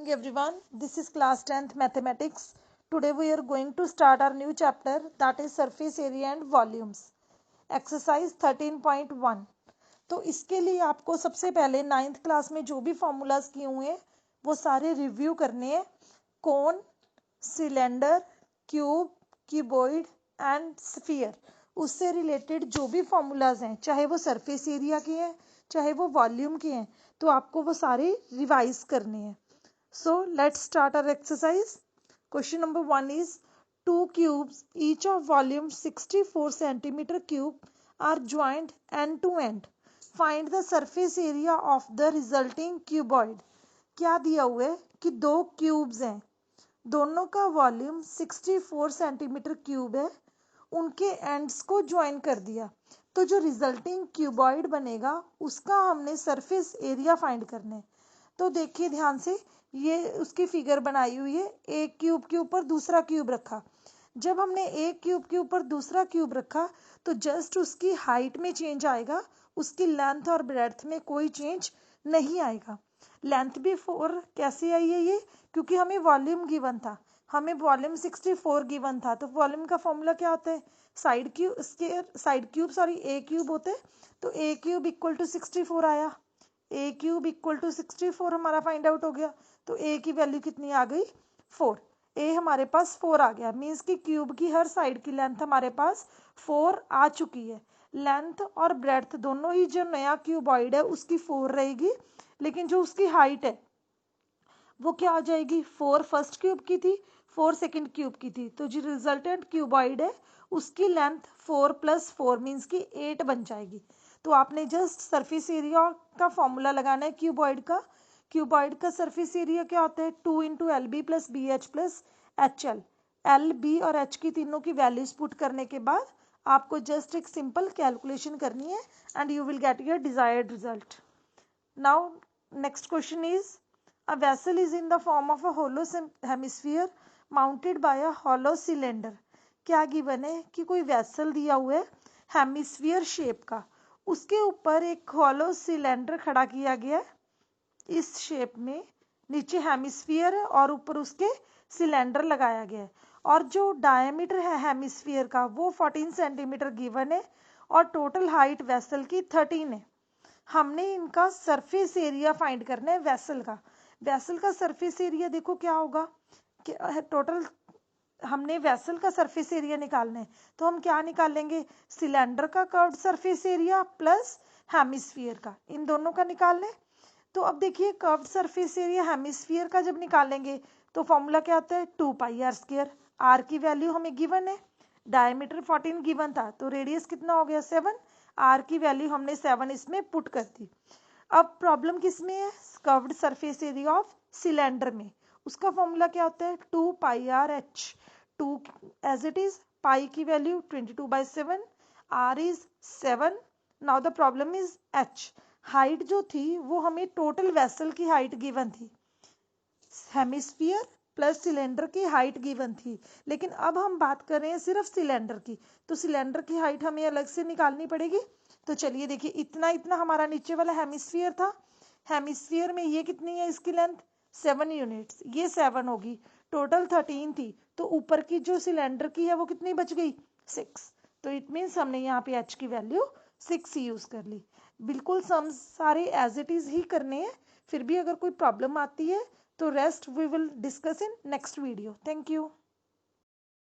morning everyone. This is class 10th mathematics. Today we are going to start our new chapter, that is surface area and volumes. Exercise 13.1. तो इसके लिए आपको सबसे पहले 9th class में जो भी फॉर्मूलाज किए हुए हैं वो सारे रिव्यू करने हैं. Cone, cylinder, cube, cuboid and sphere, उससे रिलेटेड जो भी फॉर्मूलाज हैं, चाहे वो सरफेस एरिया के हैं चाहे वो वॉल्यूम के हैं, तो आपको वो सारे रिवाइज करने हैं. So let's start our exercise. Question number 1 is 2 cubes each of volume 64 centimeter cube are joined end to end. Find the surface area of the resulting cuboid. क्या दिया हुआ है कि दो क्यूब्स हैं, दोनों का वॉल्यूम 64 सेंटीमीटर क्यूब है, उनके एंड्स को ज्वाइन कर दिया, तो जो रिजल्टिंग क्यूबॉइड बनेगा उसका हमने सरफेस एरिया फाइंड करना है. तो देखिए ध्यान से, ये उसकी फिगर बनाई हुई है. एक क्यूब के ऊपर दूसरा क्यूब रखा. जब हमने एक क्यूब के ऊपर दूसरा क्यूब रखा तो जस्ट उसकी हाइट में चेंज आएगा, उसकी लेंथ और ब्रेड्थ में कोई चेंज नहीं आएगा. लेंथ भी 4 कैसे आई है ये, क्योंकि हमें वॉल्यूम गिवन था, हमें वॉल्यूम 64 गिवन था. तो वॉल्यूम का फॉर्मूला क्या होता है, साइड क्यूब ए क्यूब होते, तो ए क्यूब इक्वल टू 64 आया. ए क्यूब इक्वल टू 64 हमारा फाइंड आउट हो गया. तो ए की वैल्यू कितनी आ गई, 4. ए हमारे पास 4 आ गया, मीन्स कि क्यूब की हर साइड की लेंथ हमारे पास 4 आ चुकी है. लेंथ और ब्रेड्थ दोनों ही, जो नया क्यूबॉइड है उसकी 4 रहेगी, लेकिन जो उसकी हाइट है वो क्या आ जाएगी, 4 फर्स्ट क्यूब की थी, 4 सेकंड क्यूब की थी. तो जो रिजल्टेंट क्यूबॉइड है उसकी लेंथ 4 + 4 मीन्स की 8 बन जाएगी. तो आपने जस्ट सरफेस एरिया का फॉर्मूला लगाना है क्यूबॉइड का. क्यूबॉइड का सरफेस एरिया क्या होता है, 2 × LB + BH + HL. L, B और एच की तीनों की वैल्यूज पुट करने के बाद आपको जस्ट एक सिंपल कैलकुलेशन करनी है and you will get your desired result. Now next question is, a vessel is in the form of a hollow hemisphere mounted by a hollow cylinder. क्या given है कि कोई वेसल दिया हुआ है हेमिस्फीयर शेप का, उसके ऊपर एक हॉलो सिलेंडर खड़ा किया गया है इस शेप में, नीचे हेमिस्फीयर है और ऊपर उसके सिलेंडर लगाया गया है, और जो डायमीटर है हेमिस्फीयर का वो 14 सेंटीमीटर गिवन है और टोटल हाइट वेसल की 13 है. हमने इनका सरफेस एरिया फाइंड करना है वेसल का. वेसल का सरफेस एरिया देखो क्या होगा, टोटल हमने वेसल का सरफेस एरिया निकालना है, तो हम क्या निकालेंगे, सिलेंडर का curved surface area plus hemisphere का, इन दोनों का निकालना है. तो अब देखिए कर्व्ड सरफेस एरिया हेमिस्फीयर का जब निकालेंगे तो फॉर्मूला क्या होता है, 2πr². आर की वैल्यू हमें गिवन है, डायमीटर 14 गिवन था, तो रेडियस कितना हो गया 7. आर की वैल्यू हमने 7 इसमें पुट कर दी. अब प्रॉब्लम किस में है, curved surface area of cylinder में. उसका फॉर्मूला क्या होता है, 2πrh. 2 as it is, pi की value 22/7, r is 7. Now the problem is h. Height जो थी वो हमें टोटल वेसल की हाइट गिवन थी, हेमिस्फीयर प्लस सिलेंडर की हाइट गिवन थी, लेकिन अब हम बात कर रहे हैं सिर्फ सिलेंडर की, तो सिलेंडर की हाइट हमें अलग से निकालनी पड़ेगी. तो चलिए देखिए, इतना इतना हमारा नीचे वाला हेमिस्फीयर था, हेमिस्फीयर में ये कितनी है, इसकी लेंथ 7 यूनिट्स, ये 7 होगी, टोटल 13 थी, तो ऊपर की जो सिलेंडर की है वो कितनी बच गई, 6. तो इट मीन्स हमने यहाँ पे एच की वैल्यू 6 यूज कर ली. बिल्कुल सम सारे एज इट इज ही करने हैं, फिर भी अगर कोई प्रॉब्लम आती है तो rest we will discuss in next video. Thank you.